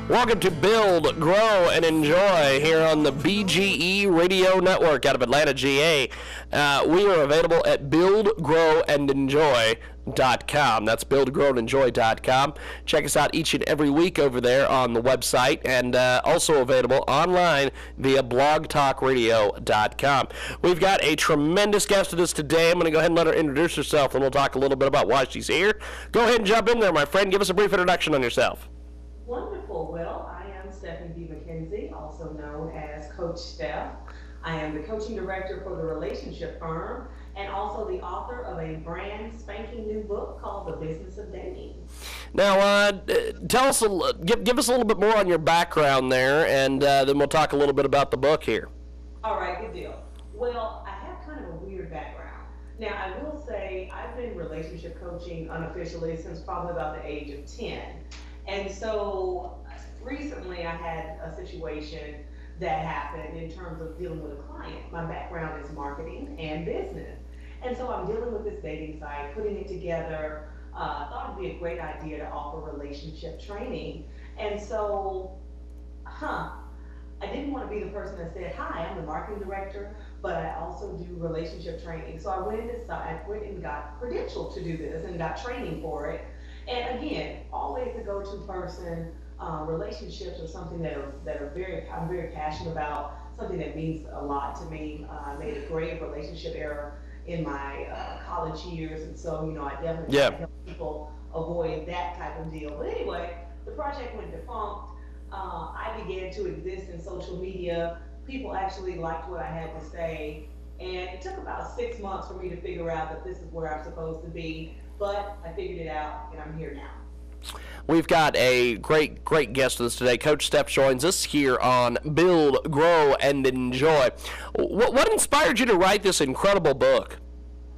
Welcome to Build, Grow, and Enjoy here on the BGE Radio Network out of Atlanta, GA. We are available at buildgrowandenjoy.com. That's buildgrowandenjoy.com. Check us out each and every week over there on the website, and also available online via blogtalkradio.com. We've got a tremendous guest with us today. I'm going to go ahead and let her introduce herself, and we'll talk a little bit about why she's here. Go ahead and jump in there, my friend. Give us a brief introduction on yourself. Wonderful. Well, I am Stephanie B. McKenzie, also known as Coach Steph. I am the coaching director for the relationship firm and also the author of a brand spanking new book called The Business of Dating. Now, tell us, give us a little bit more on your background there, and then we'll talk a little bit about the book here. All right, good deal. Well, I have kind of a weird background. Now, I will say I've been relationship coaching unofficially since probably about the age of 10. And so recently I had a situation that happened in terms of dealing with a client. My background is marketing and business. And so I'm dealing with this dating site, putting it together. Thought it'd be a great idea to offer relationship training. And so, I didn't want to be the person that said, hi, I'm the marketing director, but I also do relationship training. So I went and got credentialed to do this and got training for it. And again, always a go-to person. Relationships are something that are I'm very passionate about, something that means a lot to me. I made a grave relationship error in my college years, and so, I definitely try to help people avoid that type of deal. But anyway, the project went defunct. I began to exist in social media. People actually liked what I had to say, and it took about 6 months for me to figure out that this is where I'm supposed to be. But I figured it out, and I'm here now. We've got a great guest with us today. Coach Steph joins us here on Build, Grow, and Enjoy. What inspired you to write this incredible book?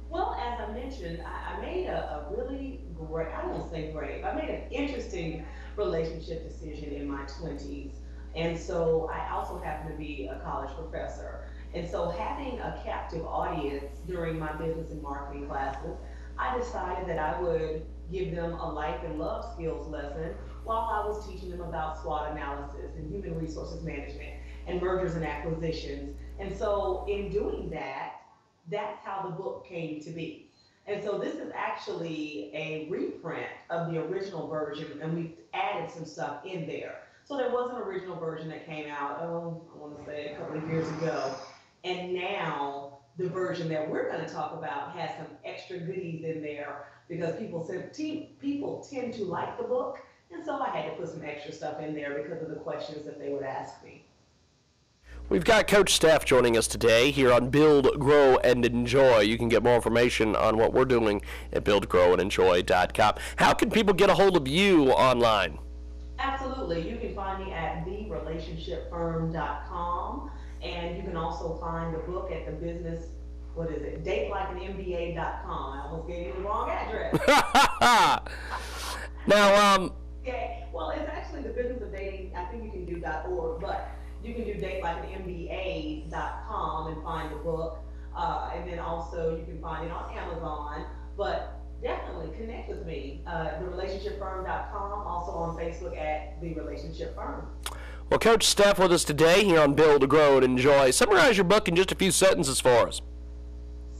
Well, as I mentioned, I made a really great, I won't say great, I made an interesting relationship decision in my 20s. And so I also happen to be a college professor. And so having a captive audience during my business and marketing classes, I decided that I would give them a life and love skills lesson while I was teaching them about SWOT analysis and human resources management and mergers and acquisitions. And so in doing that, that's how the book came to be. And so this is actually a reprint of the original version, and we've added some stuff in there. So there was an original version that came out, I want to say a couple of years ago. And now the version that we're going to talk about has some extra goodies in there because people tend to like the book, and so I had to put some extra stuff in there because of the questions that they would ask me. We've got Coach Steph joining us today here on Build, Grow, and Enjoy. You can get more information on what we're doing at buildgrowandenjoy.com. How can people get a hold of you online? Absolutely. You can find me at therelationshipfirm.com. And you can also find the book at the business, datelikeanmba.com. I almost gave you the wrong address. Now, okay, well, it's actually the business of dating. I think you can do .org, but you can do datelikeanmba.com and find the book. And then also you can find it on Amazon, but definitely connect with me. Therelationshipfirm.com, also on Facebook at The Relationship Firm. Well, Coach Steph with us today here on Build, Grow, and Enjoy. Summarize your book in just a few sentences for us.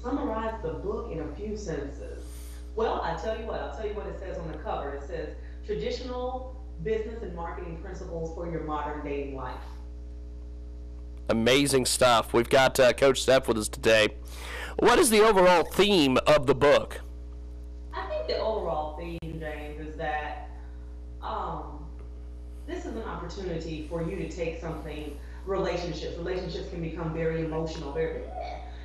Summarize the book in a few sentences. Well, I'll tell you what it says on the cover. It says, traditional business and marketing principles for your modern dating life. Amazing stuff. We've got Coach Steph with us today. What is the overall theme of the book? I think the overall theme, James, is that this is an opportunity for you to take something, relationships can become very emotional, very,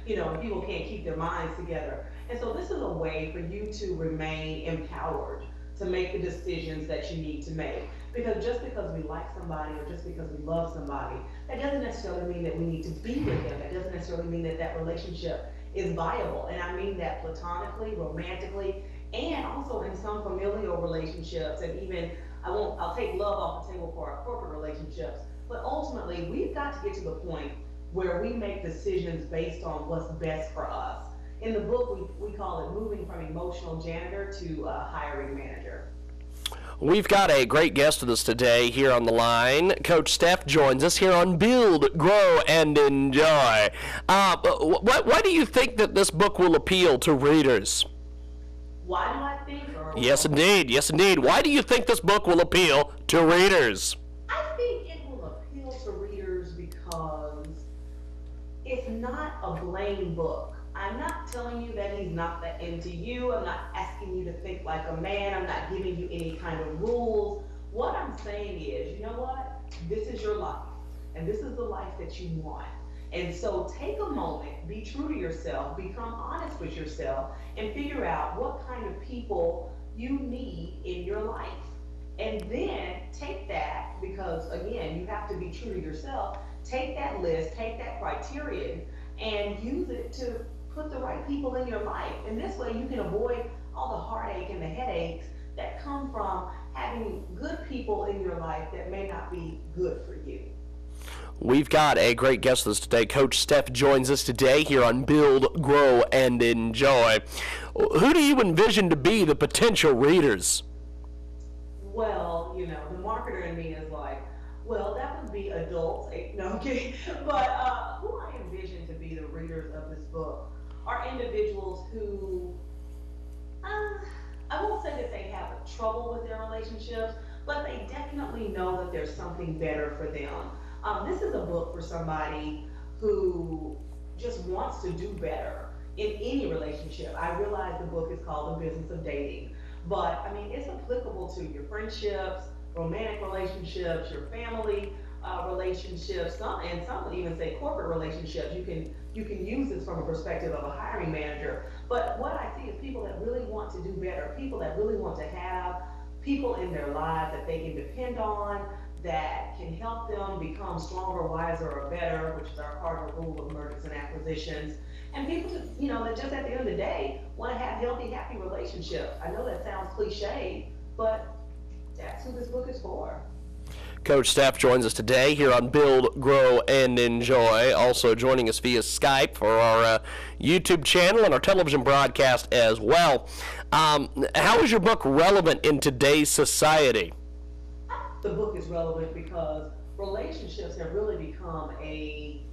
people can't keep their minds together. And so this is a way for you to remain empowered to make the decisions that you need to make. Because just because we like somebody or just because we love somebody, that doesn't necessarily mean that we need to be with them. That doesn't necessarily mean that that relationship is viable. And I mean that platonically, romantically, and also in some familial relationships, and even I'll take love off the table for our corporate relationships, but ultimately we've got to get to the point where we make decisions based on what's best for us. In the book, we call it moving from emotional janitor to hiring manager. We've got a great guest with us today here on the line. Coach Steph joins us here on Build, Grow, and Enjoy. Why do you think that this book will appeal to readers? Why do I think? Yes, indeed. Yes, indeed. Why do you think this book will appeal to readers? I think it will appeal to readers because it's not a blame book. I'm not telling you that he's not that into you. I'm not asking you to think like a man. I'm not giving you any kind of rules. What I'm saying is, you know what? This is your life, and this is the life that you want. And so take a moment, be true to yourself, become honest with yourself, and figure out what kind of people you need in your life. And then take that, because again, you have to be true to yourself. Take that list, take that criterion, and use it to put the right people in your life. And this way you can avoid all the heartache and the headaches that come from having good people in your life that may not be good for you. We've got a great guest with us today. Coach Steph joins us today here on Build, Grow, and Enjoy. Who do you envision to be the potential readers? Well, the marketer in me is like, well, that would be adults. No, okay. But who I envision to be the readers of this book are individuals who, I won't say that they have trouble with their relationships, but they definitely know that there's something better for them. This is a book for somebody who just wants to do better in any relationship. I realize the book is called The Business of Dating, but I mean, it's applicable to your friendships, romantic relationships, your family relationships, and some would even say corporate relationships. You can use this from a perspective of a hiring manager. But what I see is people that really want to do better, people that really want to have people in their lives that they can depend on, that can help them become stronger, wiser, or better, which is our cardinal rule of mergers and acquisitions. And people, that just at the end of the day want to have healthy, happy relationships. I know that sounds cliche, but that's who this book is for. Coach Steph joins us today here on Build, Grow, and Enjoy. Also joining us via Skype for our YouTube channel and our television broadcast as well. How is your book relevant in today's society? The book is relevant because relationships have really become a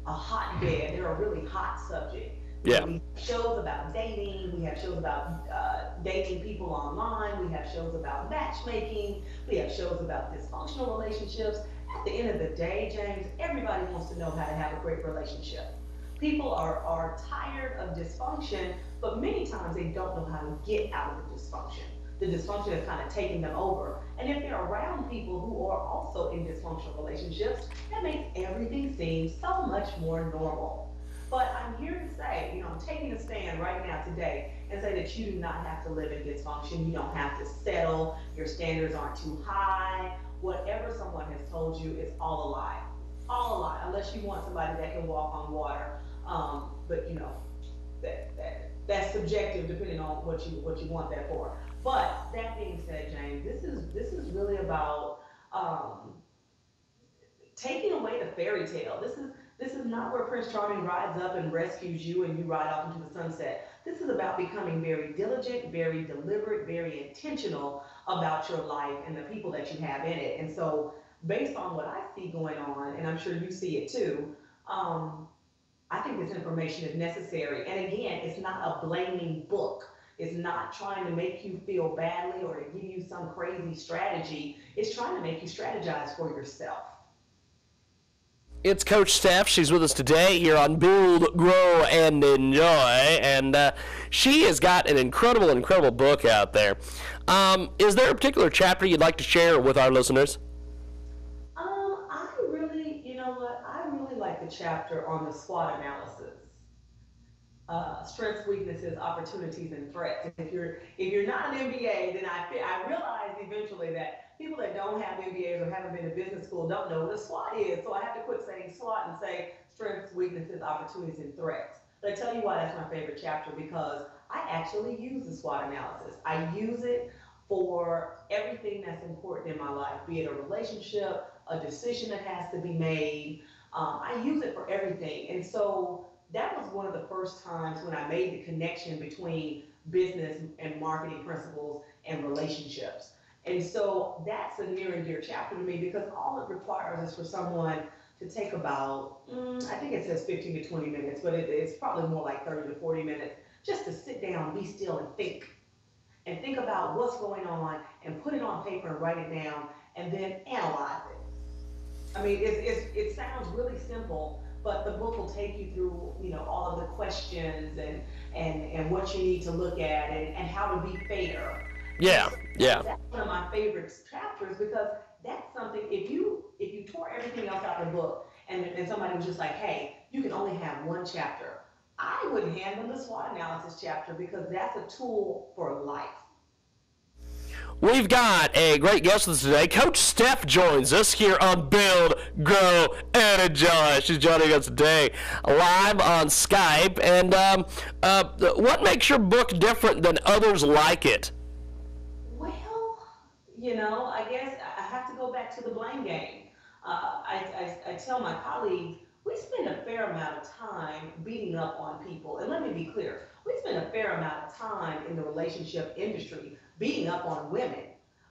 hotbed. They're a really hot subject. Yeah. We have shows about dating. We have shows about dating people online. We have shows about matchmaking. We have shows about dysfunctional relationships. At the end of the day, James, everybody wants to know how to have a great relationship. People are tired of dysfunction, but many times they don't know how to get out of the dysfunction. The dysfunction is kind of taking them over. And if they're around people who are also in dysfunctional relationships, that makes everything seem so much more normal. But I'm here to say, I'm taking a stand right now today and say that you do not have to live in dysfunction. You don't have to settle. Your standards aren't too high. Whatever someone has told you is all a lie. All a lie, unless you want somebody that can walk on water. But that's subjective depending on what you want that for. But that being said, James, this is really about taking away the fairy tale. This is not where Prince Charming rides up and rescues you and you ride off into the sunset. This is about becoming very diligent, very deliberate, very intentional about your life and the people that you have in it. And so based on what I see going on, and I'm sure you see it too, I think this information is necessary. And again, it's not a blaming book. It's not trying to make you feel badly or to give you some crazy strategy. It's trying to make you strategize for yourself. It's Coach Steph. She's with us today here on Build, Grow, and Enjoy. And she has got an incredible book out there. Is there a particular chapter you'd like to share with our listeners? I really like the chapter on the SWOT analysis. Strengths, weaknesses, opportunities, and threats. If you're not an MBA, then I realize eventually that people that don't have MBAs or haven't been to business school don't know what a SWOT is. So I have to quit saying SWOT and say strengths, weaknesses, opportunities, and threats. But I tell you why that's my favorite chapter, because I actually use the SWOT analysis. I use it for everything that's important in my life, be it a relationship, a decision that has to be made. I use it for everything. And so that was one of the first times when I made the connection between business and marketing principles and relationships. And so that's a near and dear chapter to me because all it requires is for someone to take about, I think it says 15 to 20 minutes, but it's probably more like 30 to 40 minutes, just to sit down, be still, and think about what's going on and put it on paper and write it down and then analyze it. I mean, it sounds really simple, but the book will take you through, all of the questions and what you need to look at and how to be fair. And Yeah, so yeah. that's one of my favorite chapters because that's something, if you tore everything else out of the book and somebody was just like, hey, you can only have one chapter, I wouldn't hand them the SWOT analysis chapter because that's a tool for life. We've got a great guest with us today. Coach Steph joins us here on Build, Grow, and Enjoy. She's joining us today live on Skype. And what makes your book different than others like it? Well, I guess I have to go back to the blame game. I tell my colleagues, we spend a fair amount of time beating up on people. And let me be clear, we spend a fair amount of time in the relationship industry beating up on women.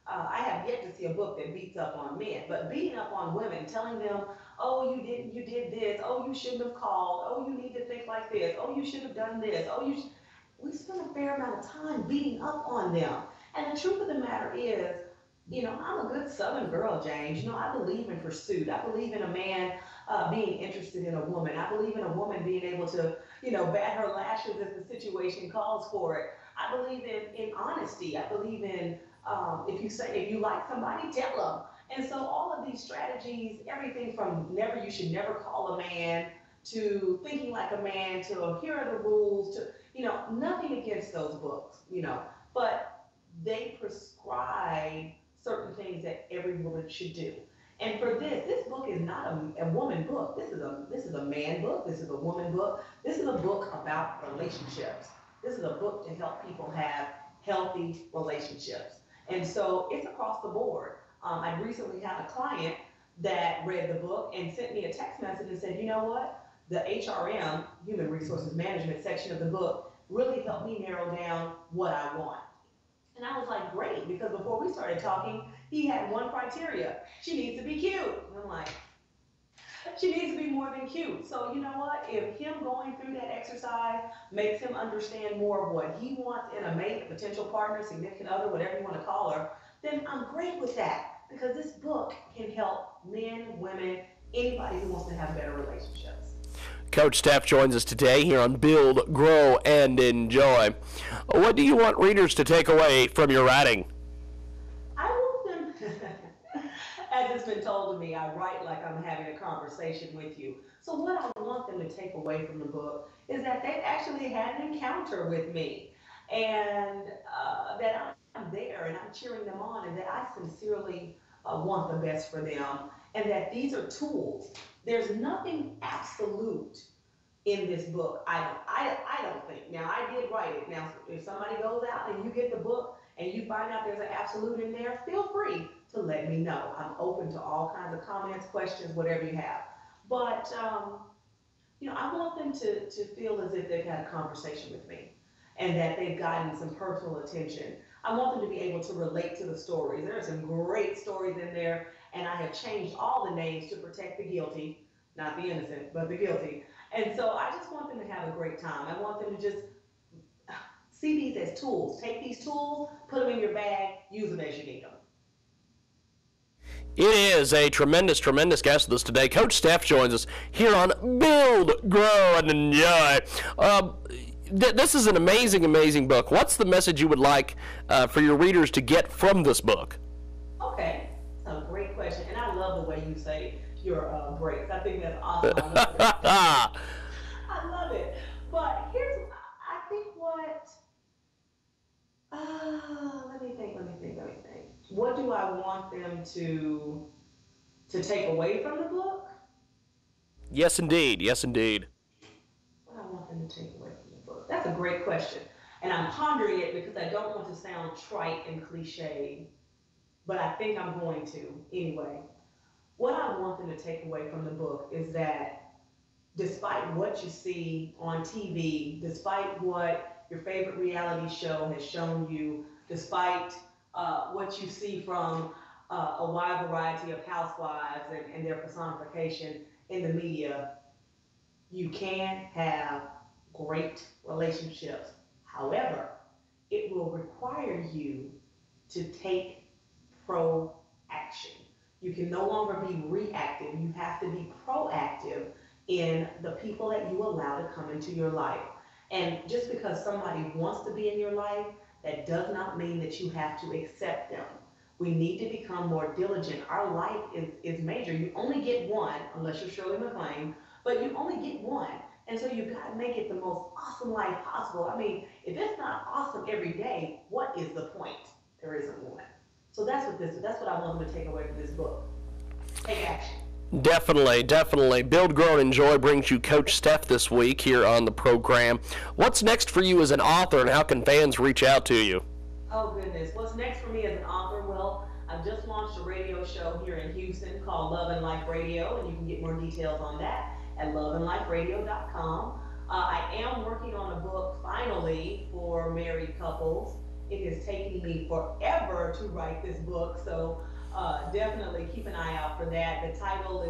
I have yet to see a book that beats up on men, but beating up on women, telling them, oh, you did this, oh, you shouldn't have called, oh, you need to think like this, oh, you should have done this, we spend a fair amount of time beating up on them. And the truth of the matter is, I'm a good Southern girl, James. I believe in pursuit. I believe in a man being interested in a woman. I believe in a woman being able to, bat her lashes if the situation calls for it. I believe in honesty. I believe in if you like somebody, tell them. And so all of these strategies, everything from you should never call a man to thinking like a man to here are the rules to, nothing against those books, but they prescribe certain things that every woman should do. And for this book is not a woman book. This is a man book. This is a woman book. This is a book about relationships. This is a book to help people have healthy relationships. And so it's across the board. I recently had a client that read the book and sent me a text message and said, you know what? The HRM, Human Resources Management section of the book, really helped me narrow down what I want. And I was like, great, because before we started talking, he had one criteria. She needs to be cute. And I'm like, she needs to be more than cute. So you know what? If him going through that exercise makes him understand more of what he wants in a mate, a potential partner, significant other, whatever you want to call her, then I'm great with that. Because this book can help men, women, anybody who wants to have better relationships. Coach Steph joins us today here on Build, Grow, and Enjoy. What do you want readers to take away from your writing? I want them, as it's been told to me, I write like I'm having a conversation with you. So what I want them to take away from the book is that they've actually had an encounter with me and that I'm there and I'm cheering them on and that I sincerely want the best for them and that these are tools. There's nothing absolute in this book. I don't think. Now I did write it. Now if somebody goes out and you get the book and you find out there's an absolute in there, feel free to let me know. I'm open to all kinds of comments, questions, whatever you have. But I want them to feel as if they've had a conversation with me and that they've gotten some personal attention. I want them to be able to relate to the stories. There are some great stories in there, and I have changed all the names to protect the guilty, not the innocent, but the guilty. And so I just want them to have a great time. I want them to just see these as tools. Take these tools, put them in your bag, use them as you need them. It is a tremendous, tremendous guest with us today. Coach Steph joins us here on Build, Grow, and Enjoy. This is an amazing, amazing book. What's the message you would like for your readers to get from this book? Okay, that's a great question. And I love the way you say your breaks. I think that's awesome. I love it. I love it. But I think let me think. What do I want them to take away from the book? Yes, indeed. Yes, indeed. What I want them to take away from the book? That's a great question. And I'm pondering it because I don't want to sound trite and cliche, but I think I'm going to anyway. What I want them to take away from the book is that despite what you see on TV, despite what your favorite reality show has shown you, despite what you see from a wide variety of housewives and their personification in the media, you can have great relationships. However, it will require you to take proaction. You can no longer be reactive. You have to be proactive in the people that you allow to come into your life. And just because somebody wants to be in your life, that does not mean that you have to accept them. We need to become more diligent. Our life is major. You only get one, unless you're Shirley MacLaine, but you only get one. And so you've got to make it the most awesome life possible. I mean, if it's not awesome every day, what is the point? There isn't one. So that's what I want them to take away from this book. Take action. Definitely, definitely. Build, Grow, and Enjoy brings you Coach Steph this week here on the program. What's next for you as an author, and how can fans reach out to you? Oh goodness, what's next for me as an author? Well, I've just launched a radio show here in Houston called Love and Life Radio, and you can get more details on that at loveandliferadio.com. I am working on a book finally for married couples. It has taken me forever to write this book, so definitely keep an eye out for that. The title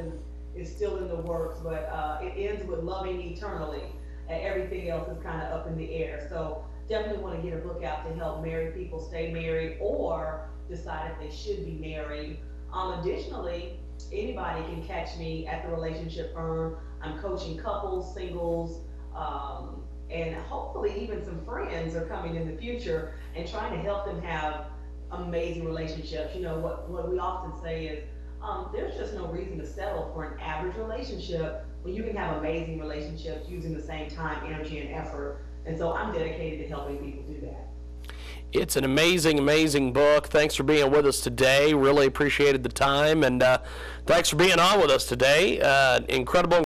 is still in the works, but it ends with loving eternally, and everything else is kind of up in the air. So definitely want to get a book out to help married people stay married or decide if they should be married. Additionally, anybody can catch me at the Relationship Firm. I'm coaching couples, singles, and hopefully even some friends are coming in the future and trying to help them have amazing relationships. You know, what we often say is there's just no reason to settle for an average relationship when you can have amazing relationships using the same time, energy, and effort. And so I'm dedicated to helping people do that. It's an amazing, amazing book. Thanks for being with us today. Really appreciated the time, and thanks for being on with us today. Incredible.